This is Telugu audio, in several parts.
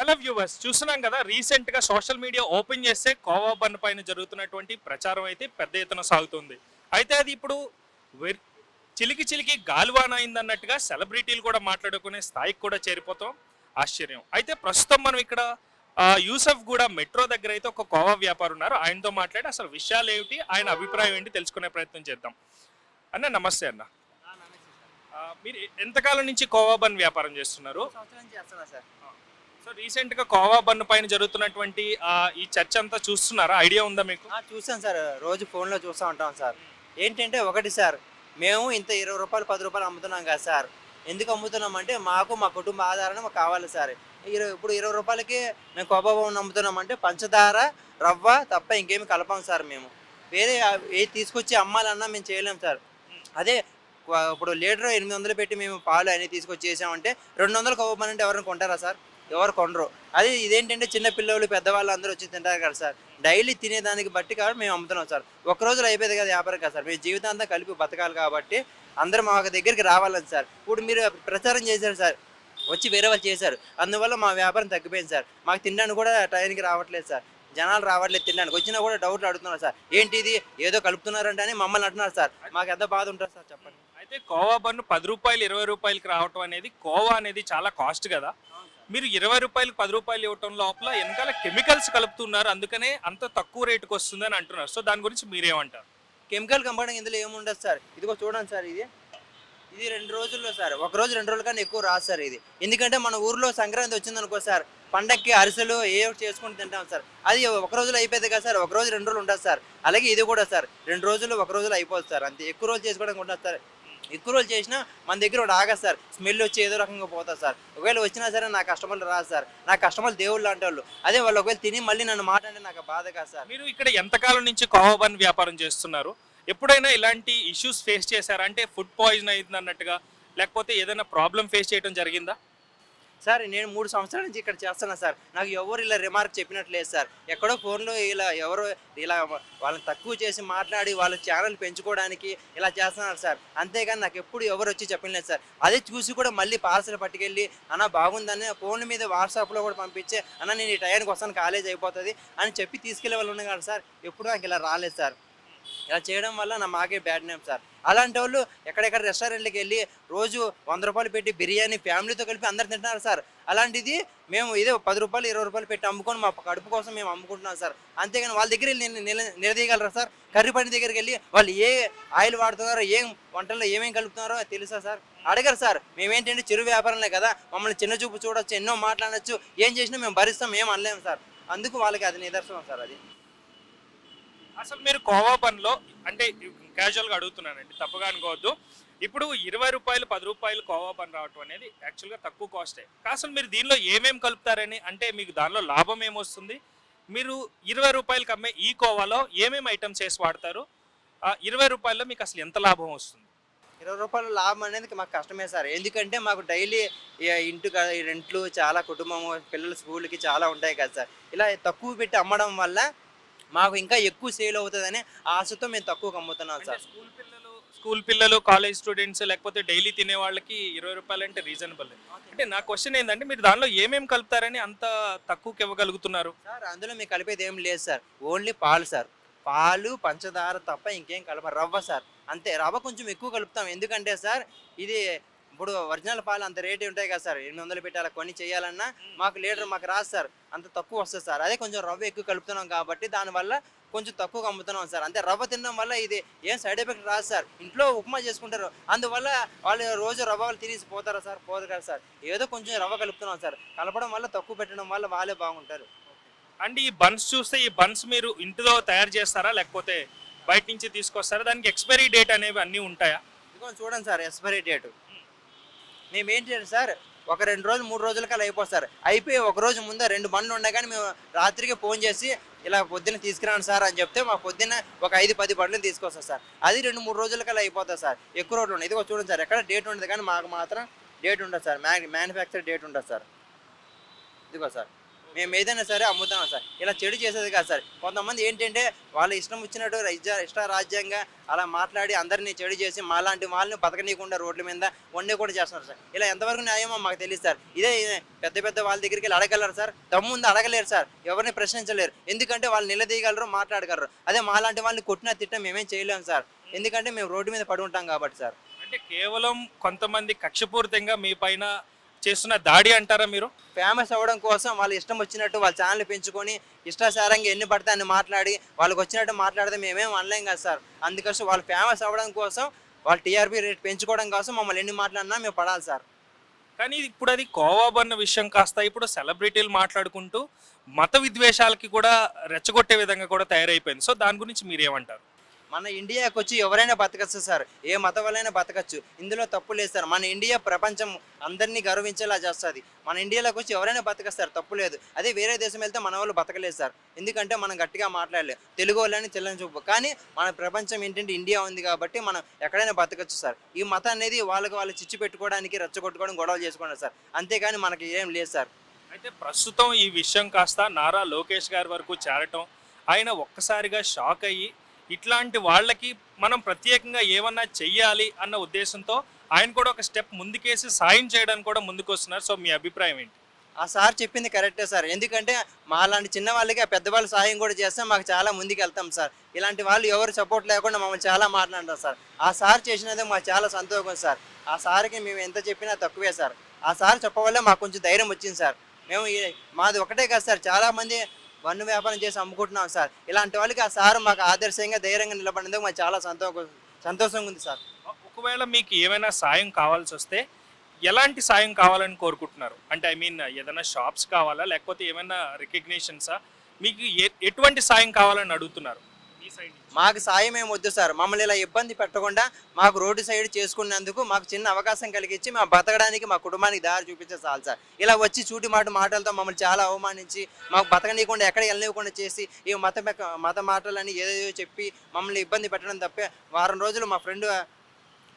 హలో వ్యూవర్స్, చూస్తున్నాం కదా, రీసెంట్ గా సోషల్ మీడియా ఓపెన్ చేస్తే కోవా బన్ పైన జరుగుతున్నటువంటి ప్రచారం అయితే పెద్ద ఎత్తున సాగుతుంది. అయితే అది ఇప్పుడు వెర్- చిలికి చిలికి గాలివాన అయిందన్నట్టుగా సెలబ్రిటీలు కూడా మాట్లాడుకునే స్థాయికి కూడా చేరిపోతాం. ఆశ్చర్యం. అయితే ప్రస్తుతం మనం ఇక్కడ యూసఫ్ కూడా మెట్రో దగ్గర అయితే ఒక కోవా వ్యాపారి ఉన్నారు. ఆయనతో మాట్లాడి అసలు విషయాలు ఏమిటి, ఆయన అభిప్రాయం ఏంటి తెలుసుకునే ప్రయత్నం చేద్దాం. అన్న నమస్తే అన్న. నమస్తే సార్. మీరు ఎంతకాలం నుంచి కోవా బన్ వ్యాపారం చేస్తున్నారు? సంవత్సరం నుంచి చేస్తున్నా సార్. సో రీసెంట్ గా కోవా బన్ పైన జరుగుతున్నటువంటి ఈ చర్చ అంతా చూస్తున్నారా? ఐడియా ఉందా మీకు? చూసాను సార్. రోజు ఫోన్లో చూస్తూ ఉంటాం సార్. ఏంటంటే ఒకటి సార్, మేము ఇంత 20 రూపాయలు 10 రూపాయలు అమ్ముతున్నాం కదా సార్. ఎందుకు అమ్ముతున్నామంటే మాకు మా కుటుంబ ఆధారణ మాకు కావాలి సార్. ఇప్పుడు 20 రూపాయలకి మేము కొబ్బరి అమ్ముతున్నామంటే పంచదార రవ్వ తప్ప ఇంకేమి కలపం సార్. మేము వేరే ఏది తీసుకొచ్చి అమ్మాలన్నా మేము చేయలేం సార్. అదే ఇప్పుడు లీటర్ 800 పెట్టి మేము పాలు అన్నీ తీసుకొచ్చి చేసామంటే 200 కొబ్బరి అంటే ఎవరైనా కొంటారా సార్? ఎవరు కొనరు. అది ఇదేంటంటే చిన్న పిల్లలు పెద్దవాళ్ళు అందరూ వచ్చి తింటారు కదా సార్. డైలీ తినేదానికి బట్టి కాబట్టి మేము అమ్ముతున్నాం సార్. ఒక రోజులో అయిపోయింది కదా వ్యాపారం కదా సార్. మేము జీవితాంతం కలిపి బతకాలి కాబట్టి అందరూ మా దగ్గరికి రావాలని సార్. ఇప్పుడు మీరు ప్రచారం చేశారు సార్, వచ్చి వేరే వాళ్ళు చేశారు, అందువల్ల మా వ్యాపారం తగ్గిపోయింది సార్. మాకు తినడానికి కూడా టైంకి రావట్లేదు సార్. జనాలు రావట్లేదు తినడానికి. వచ్చినా కూడా డౌట్లు అడుగుతున్నారు సార్. ఏంటి ఇది ఏదో కలుపుతున్నారంటే అని మమ్మల్ని అంటున్నారు సార్. మాకు ఎంత బాధ ఉంటుంది సార్ చెప్పండి. అయితే కోవా బన్ను 10 రూపాయలు 20 రూపాయలకి రావటం అనేది, కోవా అనేది చాలా కాస్ట్ కదా. మీరు 20 రూపాయలకు 10 రూపాయలు ఇవ్వటం లోపల వెనకాల కెమికల్స్ కలుపుతున్నారు, అందుకనే అంత తక్కువ రేటుకి వస్తుందని అంటున్నారు. సో దాని గురించి మీరేమంటారు? కెమికల్ కంపౌండింగ్ ఇందులో ఏముండదు సార్. ఇదిగో చూడండి సార్, ఇది 2 రోజుల్లో సార్. ఒక రోజు 2 రోజుల కన్నా ఎక్కువ రాదు సార్ ఇది. ఎందుకంటే మన ఊర్లో సంక్రాంతి వచ్చిందనుకో సార్, పండక్కి అరిసెలు ఏ ఒకటి చేసుకుని తింటాం సార్. అది ఒక రోజులో అయిపోయింది కదా సార్. ఒక రోజు 2 రోజులు ఉంటుంది సార్. అలాగే ఇది కూడా సార్ 2 రోజులు 1 రోజులో అయిపోతుంది సార్. అంతే. ఎక్కువ రోజులు చేసుకోవడానికి ఉంటుంది సార్. ఎక్కువ రోజులు చేసినా మన దగ్గర ఒకటి ఆగదు సార్. స్మెల్ వచ్చి ఏదో రకంగా పోతుంది సార్. ఒకవేళ వచ్చినా సరే నా కస్టమర్లు రాదు సార్. నా కస్టమర్లు దేవుళ్ళు లాంటి వాళ్ళు. అదే వాళ్ళు ఒకవేళ తిని మళ్ళీ నన్ను మాట్లాడే నాకు బాధ కాదు సార్. మీరు ఇక్కడ ఎంతకాలం నుంచి కోవా బన్ వ్యాపారం చేస్తున్నారు? ఎప్పుడైనా ఇలాంటి ఇష్యూస్ ఫేస్ చేశారా? అంటే ఫుడ్ పాయిజన్ అయింది అన్నట్టుగా, లేకపోతే ఏదైనా ప్రాబ్లం ఫేస్ చేయడం జరిగిందా? సార్ నేను 3 సంవత్సరాల నుంచి ఇక్కడ చేస్తున్నా సార్. నాకు ఎవరు ఇలా రిమార్క్ చెప్పినట్టు లేదు సార్. ఎక్కడో ఫోన్లో ఇలా ఎవరో ఇలా వాళ్ళని తక్కువ చేసి మాట్లాడి వాళ్ళ ఛానల్ పెంచుకోవడానికి ఇలా చేస్తున్నారు సార్. అంతేగాని నాకు ఎప్పుడు ఎవరు వచ్చి చెప్పలేదు సార్. అదే చూసి కూడా మళ్ళీ పార్సల్ పట్టుకెళ్ళి అన్న బాగుందని ఫోన్ మీద వాట్సాప్లో కూడా పంపించే, అన్న నేను ఈ టైంకి వస్తాను కాలేజ్ అయిపోతుంది అని చెప్పి తీసుకెళ్లే వాళ్ళు ఉన్నారు కదా సార్. ఎప్పుడు నాకు ఇలా రాలేదు సార్. ఇలా చేయడం వల్ల మాకే బ్యాడ్ నేమ్ సార్. అలాంటి వాళ్ళు ఎక్కడెక్కడ రెస్టారెంట్కి వెళ్ళి రోజు 100 రూపాయలు పెట్టి బిర్యానీ ఫ్యామిలీతో కలిపి అందరు తింటున్నారు సార్. అలాంటిది మేము ఇదే 10 రూపాయలు 20 రూపాయలు పెట్టి అమ్ముకొని మా కడుపు కోసం మేము అమ్ముకుంటున్నాం సార్. అంతేగాని వాళ్ళ దగ్గర వెళ్ళి నిలదీయగలరా సార్? కర్రీ పండి దగ్గరికి వెళ్ళి వాళ్ళు ఏ ఆయిల్ వాడుతున్నారో, ఏం వంటల్లో ఏమేమి కలుపుతున్నారో తెలుసా సార్? అడగరు సార్. మేమేంటంటే చిరు వ్యాపారంలే కదా, మమ్మల్ని చిన్న చూపు చూడొచ్చు, ఎన్నో మాట్లాడచ్చు, ఏం చేసినా మేము భరిస్తాం, ఏం అనలేము సార్. అందుకు వాళ్ళకి అది నిదర్శనం సార్. అది అసలు మీరు కోవా బన్లో, అంటే క్యాజువల్గా అడుగుతున్నానండి, తప్పుగా అనుకోవద్దు, ఇప్పుడు 20 రూపాయలు 10 రూపాయలు కోవా బన్ రావటం అనేది యాక్చువల్గా తక్కువ కాస్టే. అసలు మీరు దీనిలో ఏమేమి కలుపుతారని, అంటే మీకు దానిలో లాభం ఏమొస్తుంది? మీరు 20 రూపాయలకి అమ్మే ఈ కోవాలో ఏమేమి ఐటమ్స్ వేసి వాడతారు? 20 రూపాయల్లో మీకు అసలు ఎంత లాభం వస్తుంది? 20 రూపాయల లాభం అనేది మాకు కష్టమే సార్. ఎందుకంటే మాకు డైలీ ఇంటి రెంట్లు చాలా, కుటుంబం పిల్లల స్కూల్కి చాలా ఉంటాయి కదా సార్. ఇలా తక్కువ పెట్టి అమ్మడం వల్ల మాకు ఇంకా ఎక్కువ సేల్ అవుతుందని ఆశతో మేము తక్కువగా అమ్ముతున్నాం సార్. స్కూల్ పిల్లలు, కాలేజ్ స్టూడెంట్స్, లేకపోతే డైలీ తినే వాళ్ళకి 20 రూపాయలు అంటే రీజనబుల్. అంటే నా క్వశ్చన్ ఏంటంటే, మీరు దానిలో ఏమేమి కలుపుతారని అంత తక్కువకి ఇవ్వగలుగుతున్నారు? సార్ అందులో మీకు కలిపేది ఏం లేదు సార్. ఓన్లీ పాలు సార్. పాలు పంచదార తప్ప ఇంకేం కలప. రవ్వ సార్, అంతే. రవ్వ కొంచెం ఎక్కువ కలుపుతాం. ఎందుకంటే సార్ ఇది ఇప్పుడు ఒరిజినల్ పాలు అంత రేటు ఉంటాయి కదా సార్. 800 పెట్టి అలా కొన్ని చేయాలన్నా మాకు లీటర్ మాకు రాదు సార్. అంత తక్కువ వస్తుంది సార్. అదే కొంచెం రవ్వ ఎక్కువ కలుపుతున్నాం కాబట్టి దానివల్ల కొంచెం తక్కువగా అమ్ముతున్నాం సార్. అంతే. రవ్వ తినడం వల్ల ఇది ఏం సైడ్ ఎఫెక్ట్ రాదు సార్. ఇంట్లో ఉప్మా చేసుకుంటారు, అందువల్ల వాళ్ళు రోజు రవ్వలు తినేసి పోతారా సార్? పోదు కదా సార్. ఏదో కొంచెం రవ్వ కలుపుతున్నాం సార్. కలపడం వల్ల, తక్కువ పెట్టడం వల్ల వాళ్ళే బాగుంటారు. అండ్ ఈ బన్స్ చూస్తే, ఈ బన్స్ మీరు ఇంటిలో తయారు చేస్తారా, లేకపోతే బయట నుంచి తీసుకొస్తారా? దానికి ఎక్స్పైరీ డేట్ అనేవి అన్నీ ఉంటాయా? ఇదిగో చూడండి సార్, ఎక్స్పైరీ డేటు. మేమేంటి సార్, ఒక 2 రోజులు 3 రోజుల కల్లా అయిపోతారు. అయిపోయి ఒక రోజు ముందే 2 బండ్లు ఉన్నాయి, కానీ మేము రాత్రికి ఫోన్ చేసి ఇలా పొద్దున్న తీసుకురాను సార్ అని చెప్తే మా పొద్దున్న ఒక 5-10 బండ్లు తీసుకొస్తాం సార్. అది 2-3 రోజుల కల్లా అయిపోతుంది సార్. ఎక్కువ రోజులు ఉన్నాయి. ఇదిగో చూడండి సార్, ఎక్కడ డేట్ ఉండదు, కానీ మాకు మాత్రం డేట్ ఉండదు సార్. మ్యానుఫ్యాక్చర్ డేట్ ఉండదు సార్. ఇదిగో సార్. మేము ఏదైనా సరే అమ్ముతాం సార్. ఇలా చెడు చేసేది కాదు సార్. కొంతమంది ఏంటంటే వాళ్ళ ఇష్టం వచ్చినట్టు ఇష్టారాజ్యంగా అలా మాట్లాడి అందరినీ చెడు చేసి మాలాంటి వాళ్ళని బతకనీయకుండా రోడ్ల మీద వండే కూడా చేస్తున్నారు సార్. ఇలా ఎంతవరకు న్యాయమో మాకు తెలియదు సార్. ఇదే పెద్ద పెద్ద వాళ్ళ దగ్గరికి వెళ్ళి అడగలరు సార్. దమ్ముంది అడగలేరు సార్. ఎవరిని ప్రశ్నించలేరు. ఎందుకంటే వాళ్ళు నిలదీయగలరు, మాట్లాడగలరు. అదే మాలాంటి వాళ్ళని కొట్టినా తిట్టినా మేమేం చేయలేము సార్. ఎందుకంటే మేము రోడ్డు మీద పడి ఉంటాం కాబట్టి సార్. అంటే కేవలం కొంతమంది కక్షపూరితంగా మీ పైన చేస్తున్న దాడి అంటారా మీరు? ఫేమస్ అవ్వడం కోసం వాళ్ళు ఇష్టం వచ్చినట్టు వాళ్ళ ఛానల్ పెంచుకొని ఇష్టాసారంగా ఎన్ని పడితే అన్ని మాట్లాడి వాళ్ళకి వచ్చినట్టు మాట్లాడితే మేమేం అనలేం కదా సార్. అందుకోసం వాళ్ళు ఫేమస్ అవ్వడం కోసం వాళ్ళు టీఆర్పీ రేట్ పెంచుకోవడం కోసం మమ్మల్ని ఎన్ని మాట్లాడినా మేము పడాలి సార్. కానీ ఇప్పుడు అది కోవాబన్న విషయం కాస్త ఇప్పుడు సెలబ్రిటీలు మాట్లాడుకుంటూ మత విద్వేషాలకి కూడా రెచ్చగొట్టే విధంగా కూడా తయారైపోయింది. సో దాని గురించి మీరేమంటారు? మన ఇండియాకి వచ్చి ఎవరైనా బతకచ్చు సార్. ఏ మతం వల్లైనా బతకచ్చు. ఇందులో తప్పు లేదు సార్. మన ఇండియా ప్రపంచం అందరినీ గౌరవించేలా చేస్తుంది. మన ఇండియాలోకి వచ్చి ఎవరైనా బతకస్తారు, తప్పు లేదు. అదే వేరే దేశం వెళ్తే మన వాళ్ళు బతకలేదు సార్. ఎందుకంటే మనం గట్టిగా మాట్లాడలేదు, తెలుగు వాళ్ళని తెల్లని చూపు. కానీ మన ప్రపంచం ఏంటంటే ఇండియా ఉంది కాబట్టి మనం ఎక్కడైనా బతకచ్చు సార్. ఈ మతం అనేది వాళ్ళకి వాళ్ళు చిచ్చు పెట్టుకోవడానికి, రెచ్చగొట్టుకోవడం, గొడవలు చేసుకోవడం సార్. అంతేగాని మనకి ఏం లేదు సార్. అయితే ప్రస్తుతం ఈ విషయం కాస్త నారా లోకేష్ గారి వరకు చేరటం, ఆయన ఒక్కసారిగా షాక్ అయ్యి ఇట్లాంటి వాళ్ళకి మనం ప్రత్యేకంగా ఏమన్నా చెయ్యాలి అన్న ఉద్దేశంతో ఆయన కూడా ఒక స్టెప్ ముందుకేసి సాయం చేయడానికి కూడా ముందుకు వస్తున్నారు. సో మీ అభిప్రాయం ఏంటి? ఆ సార్ చెప్పింది కరెక్టే సార్. ఎందుకంటే మాలాంటి చిన్న వాళ్ళకి ఆ పెద్దవాళ్ళు సాయం కూడా చేస్తే మాకు చాలా ముందుకు వెళ్తాం సార్. ఇలాంటి వాళ్ళు ఎవరు సపోర్ట్ లేకుండా మమ్మల్ని చాలా మాట్లాడతారు సార్. ఆ సార్ చేసినదే మాకు చాలా సంతోషం సార్. ఆ సార్కి మేము ఎంత చెప్పినా తక్కువే సార్. ఆ సార్ చెప్పవల్లే మాకు కొంచెం ధైర్యం వచ్చింది సార్. మేము మాది ఒకటే కాదు సార్, చాలామంది వన్ను వ్యాపారం చేసి అమ్ముకుంటున్నాం సార్. ఇలాంటి వాళ్ళకి ఆ సార్ మాకు ఆదర్శంగా ధైర్యంగా నిలబడినందుకు మాకు చాలా సంతోషంగా ఉంది సార్. ఒకవేళ మీకు ఏమైనా సాయం కావాల్సి వస్తే ఎలాంటి సాయం కావాలని కోరుకుంటున్నారు? అంటే ఐ మీన్ ఏదైనా షాప్స్ కావాలా, లేకపోతే ఏమైనా రికగ్నిషన్సా? మీకు ఎటువంటి సాయం కావాలని అడుగుతున్నారు మీ సైడ్ నుంచి? మాకు సాయం ఏం వద్దు సార్. మమ్మల్ని ఇలా ఇబ్బంది పెట్టకుండా మాకు రోడ్డు సైడ్ చేసుకున్నందుకు మాకు చిన్న అవకాశం కలిగించి మా బతకడానికి, మా కుటుంబానికి దారి చూపించే చాలు సార్. ఇలా వచ్చి చూటి మాటలతో మమ్మల్ని చాలా అవమానించి మాకు బతకనీయకుండా ఎక్కడ వెళ్ళనివ్వకుండా చేసి ఈ మత మాటలని ఏదేదో చెప్పి మమ్మల్ని ఇబ్బంది పెట్టడం తప్పే. వారం రోజులు మా ఫ్రెండ్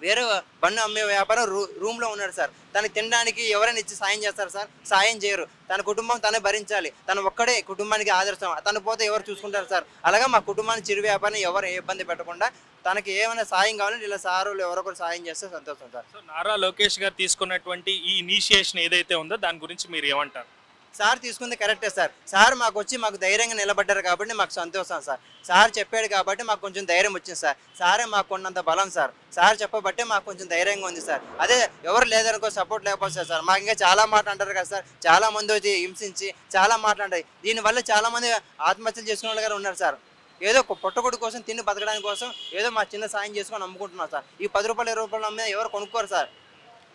వేరే బండి అమ్మే వ్యాపారం రూమ్లో ఉన్నాడు సార్. తనకి తినడానికి ఎవరైనా ఇచ్చి సాయం చేస్తారు సార్? సాయం చేయరు. తన కుటుంబం తనే భరించాలి. తను ఒక్కడే కుటుంబానికి ఆదర్శం. తను పోతే ఎవరు చూసుకుంటారు సార్? అలాగే మా కుటుంబానికి చిరు వ్యాపారం ఎవరు ఏ ఇబ్బంది పెట్టకుండా తనకి ఏమైనా సాయం కావాలంటే ఇలా సారులు ఎవరొకరు సాయం చేస్తే సంతోషం సార్. సో నారా లోకేష్ గారు తీసుకున్నటువంటి ఈ ఇనిషియేషన్ ఏదైతే ఉందో దాని గురించి మీరు ఏమంటారు? సార్ తీసుకుంది కరెక్టే సార్. సార్ మాకు వచ్చి మాకు ధైర్యంగా నిలబడ్డారు కాబట్టి మాకు సంతోషం సార్. సార్ చెప్పాడు కాబట్టి మాకు కొంచెం ధైర్యం వచ్చింది సార్. సారే మాకు కొన్నంత బలం సార్. సార్ చెప్పబట్టే మాకు కొంచెం ధైర్యంగా ఉంది సార్. అదే ఎవరు లేదనుకో, సపోర్ట్ లేకపోతే సార్ మాకు ఇంకా చాలా మాట అంటారు కదా సార్. చాలా మంది వచ్చి హింసించి చాలా మాట్లాడాయి. దీనివల్ల చాలా మంది ఆత్మహత్యలు చేసుకునే వాళ్ళు గారు ఉన్నారు సార్. ఏదో పొట్టకొడు కోసం తిని బతకడానికి కోసం ఏదో మా చిన్న సాయం చేసుకొని అమ్ముకుంటున్నాం సార్. ఈ 10 రూపాయలు 20 రూపాయలు అమ్మే ఎవరు కొనుక్కోరు సార్.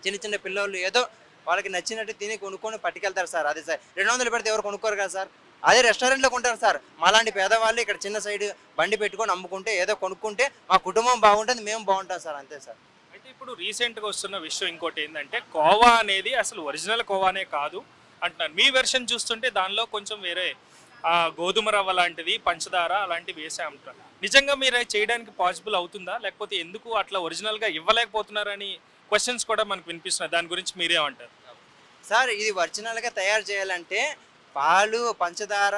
చిన్న చిన్న పిల్లలు ఏదో వాళ్ళకి నచ్చినట్టు తిని కొనుక్కొని పట్టుకెళ్తారు సార్. అదే సార్ 200 పెడితే ఎవరు కొనుక్కోరు కదా సార్. అదే రెస్టారెంట్లో కొంటారు సార్. మాలాంటి పేదవాళ్ళు ఇక్కడ చిన్న సైడ్ బండి పెట్టుకొని అమ్ముకుంటే ఏదో కొనుక్కుంటే మా కుటుంబం బాగుంటుంది, మేము బాగుంటాం సార్. అంతే సార్. అయితే ఇప్పుడు రీసెంట్గా వస్తున్న విషయం ఇంకోటి ఏంటంటే కోవా అనేది అసలు ఒరిజినల్ కోవానే కాదు అంటున్నారు. మీ వెర్షన్ చూస్తుంటే దానిలో కొంచెం వేరే గోధుమ రవ్వ లాంటిది, పంచదార అలాంటివి వేసే అంటారు. నిజంగా మీరు అది చేయడానికి పాసిబుల్ అవుతుందా, లేకపోతే ఎందుకు అట్లా ఒరిజినల్గా ఇవ్వలేకపోతున్నారని క్వశ్చన్స్ కూడా మనకు వినిపిస్తున్నాయి. దాని గురించి మీరేమంటారు? సార్ ఇది ఒరిజినల్గా తయారు చేయాలంటే పాలు, పంచదార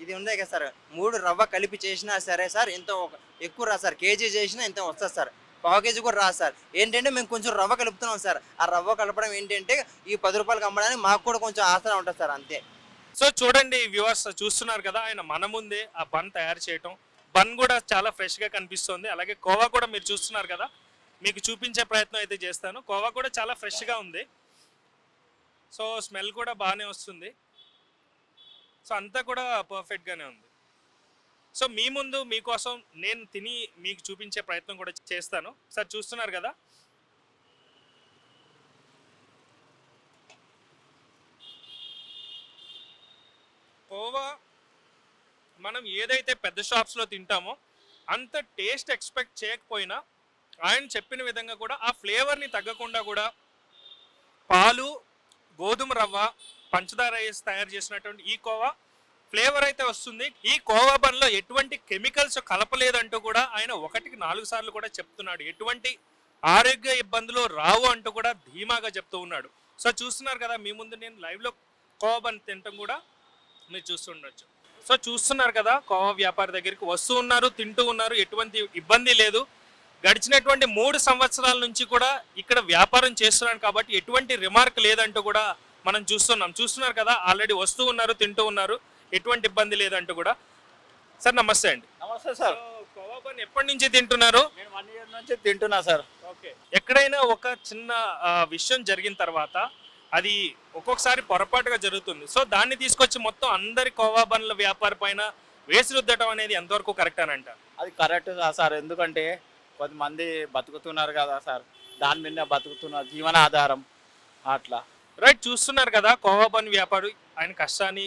ఇది ఉండే కదా సార్, 3 రవ్వ కలిపి చేసినా సరే సార్ ఇంత ఎక్కువ రా సార్. కేజీ చేసినా ఇంత వస్తుంది సార్. పావు కేజీ కూడా రాదు సార్. ఏంటంటే మేము కొంచెం రవ్వ కలుపుతున్నాం సార్. ఆ రవ్వ కలపడం ఏంటంటే ఈ 10 రూపాయలకి అమ్మడానికి మాకు కూడా కొంచెం ఆసరా ఉంటుంది సార్. అంతే. సో చూడండి వ్యూవర్స్, చూస్తున్నారు కదా ఆయన మన ముందే ఆ బన్ తయారు చేయటం. బన్ కూడా చాలా ఫ్రెష్గా కనిపిస్తుంది. అలాగే కోవా కూడా మీరు చూస్తున్నారు కదా, మీకు చూపించే ప్రయత్నం అయితే చేస్తాను. కోవా కూడా చాలా ఫ్రెష్గా ఉంది. సో స్మెల్ కూడా బాగానే వస్తుంది. సో అంతా కూడా పర్ఫెక్ట్గానే ఉంది. సో మీ ముందు మీకోసం నేను తిని మీకు చూపించే ప్రయత్నం కూడా చేస్తాను. సార్ చూస్తున్నారు కదా, కోవా మనం ఏదైతే పెద్ద షాప్స్లో తింటామో అంత టేస్ట్ ఎక్స్పెక్ట్ చేయకపోయినా ఆయన చెప్పిన విధంగా కూడా ఆ ఫ్లేవర్ని తగ్గకుండా కూడా పాలు, గోధుమ రవ్వ, పంచదార వేసి తయారు చేసినటువంటి ఈ కోవా ఫ్లేవర్ అయితే వస్తుంది. ఈ కోవా బన్లో ఎటువంటి కెమికల్స్ కలపలేదంటూ కూడా ఆయన 1కి 4 సార్లు కూడా చెప్తున్నాడు. ఎటువంటి ఆరోగ్య ఇబ్బందులు రావు అంటూ కూడా ధీమాగా చెప్తూ ఉన్నాడు. సో చూస్తున్నారు కదా మీ ముందు నేను లైవ్లో కోవా బన్ తినటం కూడా మీరు చూస్తుండొచ్చు. సో చూస్తున్నారు కదా, కోవా వ్యాపారి దగ్గరికి వస్తూ ఉన్నారు, తింటూ ఉన్నారు, ఎటువంటి ఇబ్బంది లేదు. గడిచినటువంటి 3 సంవత్సరాల నుంచి కూడా ఇక్కడ వ్యాపారం చేస్తున్నాను కాబట్టి ఎటువంటి రిమార్క్ లేదంటూ కూడా మనం చూస్తున్నారు కదా, ఆల్రెడీ వస్తూ ఉన్నారు, తింటూ ఉన్నారు, ఎటువంటి ఇబ్బంది లేదంటూ కూడా. సార్ నమస్తే అండి. నమస్తే సార్. కోవా బన్ ఎప్పటి నుంచి తింటున్నారు? నేను 1 ఇయర్ నుంచి తింటున్నా సార్. ఓకే. ఎక్కడైనా ఒక చిన్న విషయం జరిగిన తర్వాత అది ఒక్కొక్కసారి పొరపాటుగా జరుగుతుంది. సో దాన్ని తీసుకొచ్చి మొత్తం అందరి కోవా బండ్ల వ్యాపారి పైన వేసి రుద్దటం అనేది ఎంతవరకు కరెక్ట్ అని అంటారు? అది కరెక్ట్ సార్. ఎందుకంటే కొంతమంది బతుకుతున్నారు కదా సార్, దాని మీద బతుకుతున్నారు, జీవనాధారం అట్లా. రైట్, చూస్తున్నారు కదా, కోవా బన్ వ్యాపారి ఆయన కష్టాన్ని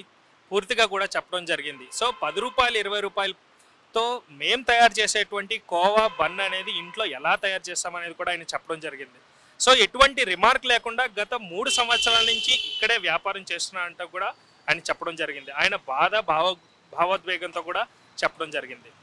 పూర్తిగా కూడా చెప్పడం జరిగింది. సో 10 రూపాయలు 20 రూపాయలతో మేము తయారు చేసేటువంటి కోవా బన్ అనేది ఇంట్లో ఎలా తయారు చేస్తామనేది కూడా ఆయన చెప్పడం జరిగింది. సో ఎటువంటి రిమార్క్ లేకుండా గత 3 సంవత్సరాల నుంచి ఇక్కడే వ్యాపారం చేస్తున్నారంటూ కూడా ఆయన చెప్పడం జరిగింది. ఆయన భావోద్వేగంతో కూడా చెప్పడం జరిగింది.